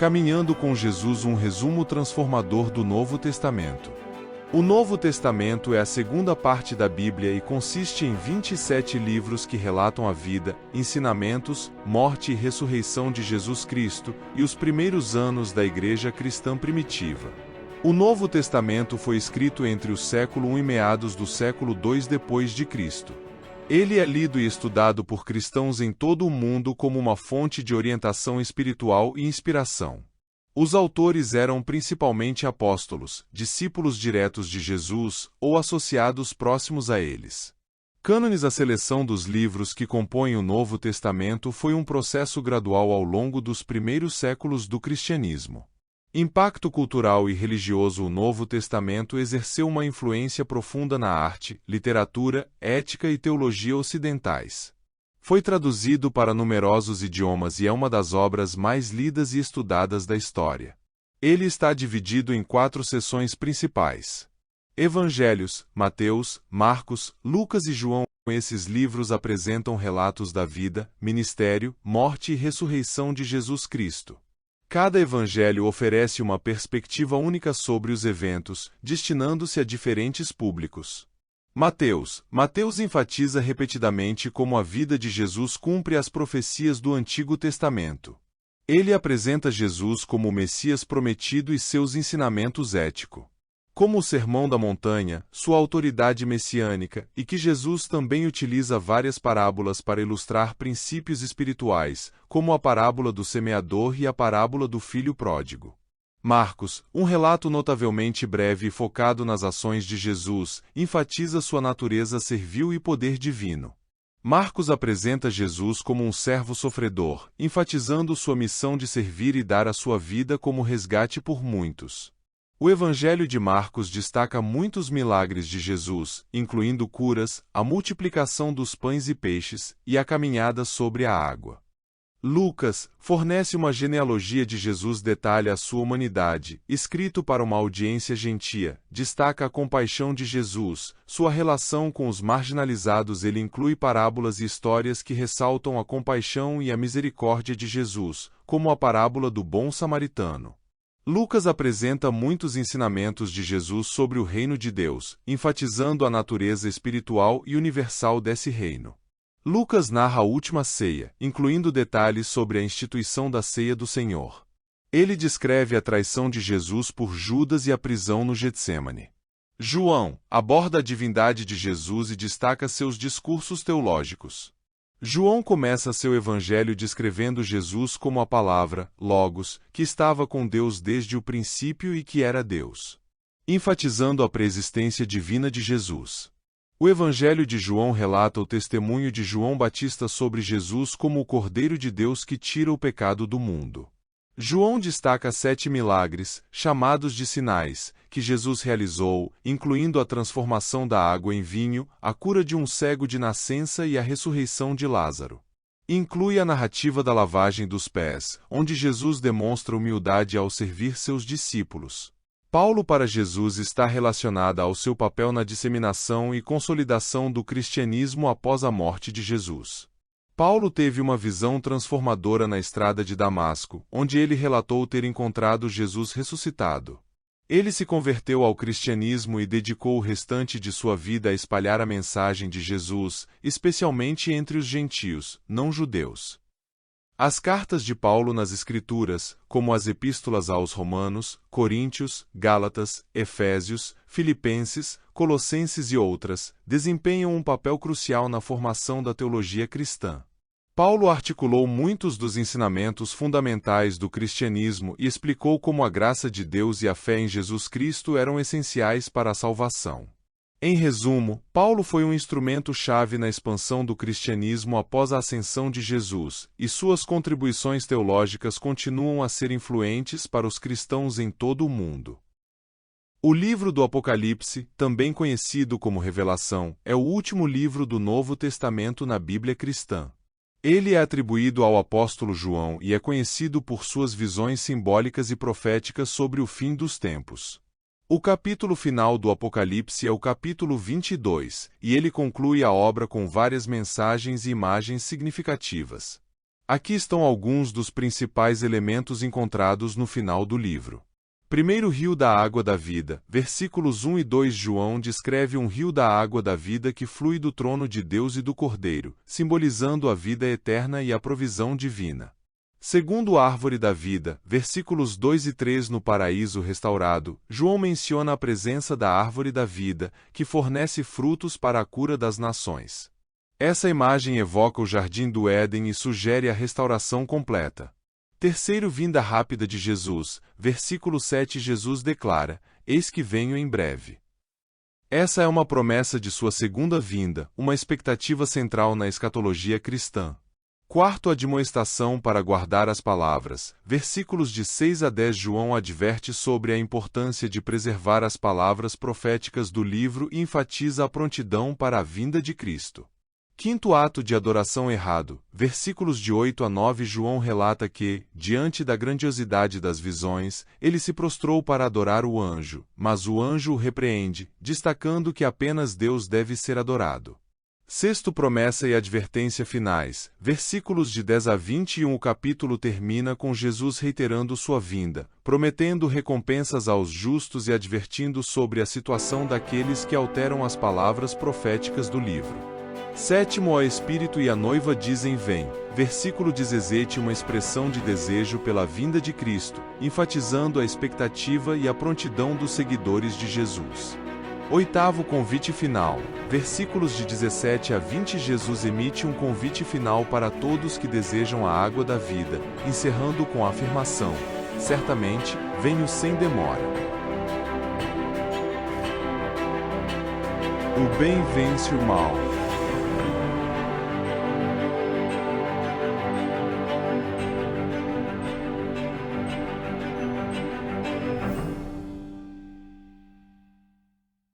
Caminhando com Jesus, um resumo transformador do Novo Testamento. O Novo Testamento é a segunda parte da Bíblia e consiste em 27 livros que relatam a vida, ensinamentos, morte e ressurreição de Jesus Cristo e os primeiros anos da Igreja cristã primitiva. O Novo Testamento foi escrito entre o século I e meados do século II depois de Cristo. Ele é lido e estudado por cristãos em todo o mundo como uma fonte de orientação espiritual e inspiração. Os autores eram principalmente apóstolos, discípulos diretos de Jesus ou associados próximos a eles. Cânones. A seleção dos livros que compõem o Novo Testamento foi um processo gradual ao longo dos primeiros séculos do cristianismo. Impacto cultural e religioso. O Novo Testamento exerceu uma influência profunda na arte, literatura, ética e teologia ocidentais. Foi traduzido para numerosos idiomas e é uma das obras mais lidas e estudadas da história. Ele está dividido em 4 seções principais: Evangelhos, Mateus, Marcos, Lucas e João. Esses livros apresentam relatos da vida, ministério, morte e ressurreição de Jesus Cristo. Cada evangelho oferece uma perspectiva única sobre os eventos, destinando-se a diferentes públicos. Mateus enfatiza repetidamente como a vida de Jesus cumpre as profecias do Antigo Testamento. Ele apresenta Jesus como o Messias prometido e seus ensinamentos éticos, como o Sermão da Montanha, sua autoridade messiânica, e que Jesus também utiliza várias parábolas para ilustrar princípios espirituais, como a parábola do semeador e a parábola do filho pródigo. Marcos, um relato notavelmente breve e focado nas ações de Jesus, enfatiza sua natureza servil e poder divino. Marcos apresenta Jesus como um servo sofredor, enfatizando sua missão de servir e dar a sua vida como resgate por muitos. O Evangelho de Marcos destaca muitos milagres de Jesus, incluindo curas, a multiplicação dos pães e peixes e a caminhada sobre a água. Lucas fornece uma genealogia de Jesus, detalha a sua humanidade, escrito para uma audiência gentia, destaca a compaixão de Jesus, sua relação com os marginalizados. Ele inclui parábolas e histórias que ressaltam a compaixão e a misericórdia de Jesus, como a parábola do bom samaritano. Lucas apresenta muitos ensinamentos de Jesus sobre o reino de Deus, enfatizando a natureza espiritual e universal desse reino. Lucas narra a última ceia, incluindo detalhes sobre a instituição da ceia do Senhor. Ele descreve a traição de Jesus por Judas e a prisão no Getsêmani. João aborda a divindade de Jesus e destaca seus discursos teológicos. João começa seu evangelho descrevendo Jesus como a palavra, Logos, que estava com Deus desde o princípio e que era Deus, enfatizando a preexistência divina de Jesus. O Evangelho de João relata o testemunho de João Batista sobre Jesus como o Cordeiro de Deus que tira o pecado do mundo. João destaca 7 milagres, chamados de sinais, que Jesus realizou, incluindo a transformação da água em vinho, a cura de um cego de nascença e a ressurreição de Lázaro. Inclui a narrativa da lavagem dos pés, onde Jesus demonstra humildade ao servir seus discípulos. Paulo para Jesus está relacionada ao seu papel na disseminação e consolidação do cristianismo após a morte de Jesus. Paulo teve uma visão transformadora na estrada de Damasco, onde ele relatou ter encontrado Jesus ressuscitado. Ele se converteu ao cristianismo e dedicou o restante de sua vida a espalhar a mensagem de Jesus, especialmente entre os gentios, não judeus. As cartas de Paulo nas Escrituras, como as epístolas aos Romanos, Coríntios, Gálatas, Efésios, Filipenses, Colossenses e outras, desempenham um papel crucial na formação da teologia cristã. Paulo articulou muitos dos ensinamentos fundamentais do cristianismo e explicou como a graça de Deus e a fé em Jesus Cristo eram essenciais para a salvação. Em resumo, Paulo foi um instrumento-chave na expansão do cristianismo após a ascensão de Jesus, e suas contribuições teológicas continuam a ser influentes para os cristãos em todo o mundo. O livro do Apocalipse, também conhecido como Revelação, é o último livro do Novo Testamento na Bíblia cristã. Ele é atribuído ao apóstolo João e é conhecido por suas visões simbólicas e proféticas sobre o fim dos tempos. O capítulo final do Apocalipse é o capítulo 22, e ele conclui a obra com várias mensagens e imagens significativas. Aqui estão alguns dos principais elementos encontrados no final do livro. Primeiro rio da água da vida, versículos 1 e 2. João descreve um rio da água da vida que flui do trono de Deus e do Cordeiro, simbolizando a vida eterna e a provisão divina. Segundo árvore da vida, versículos 2 e 3. No paraíso restaurado, João menciona a presença da árvore da vida, que fornece frutos para a cura das nações. Essa imagem evoca o jardim do Éden e sugere a restauração completa. Terceiro, vinda rápida de Jesus, versículo 7. Jesus declara: Eis que venho em breve. Essa é uma promessa de sua segunda vinda, uma expectativa central na escatologia cristã. Quarto, admoestação para guardar as palavras, versículos de 6 a 10. João adverte sobre a importância de preservar as palavras proféticas do livro e enfatiza a prontidão para a vinda de Cristo. Quinto, ato de adoração errado, versículos de 8 a 9. João relata que, diante da grandiosidade das visões, ele se prostrou para adorar o anjo, mas o anjo o repreende, destacando que apenas Deus deve ser adorado. Sexto, promessa e advertência finais, versículos de 10 a 21. O capítulo termina com Jesus reiterando sua vinda, prometendo recompensas aos justos e advertindo sobre a situação daqueles que alteram as palavras proféticas do livro. Sétimo, o Espírito e a noiva dizem vem, versículo 17. Uma expressão de desejo pela vinda de Cristo, enfatizando a expectativa e a prontidão dos seguidores de Jesus. Oitavo, convite final, versículos de 17 a 20. Jesus emite um convite final para todos que desejam a água da vida, encerrando com a afirmação: certamente, venho sem demora. O bem vence o mal.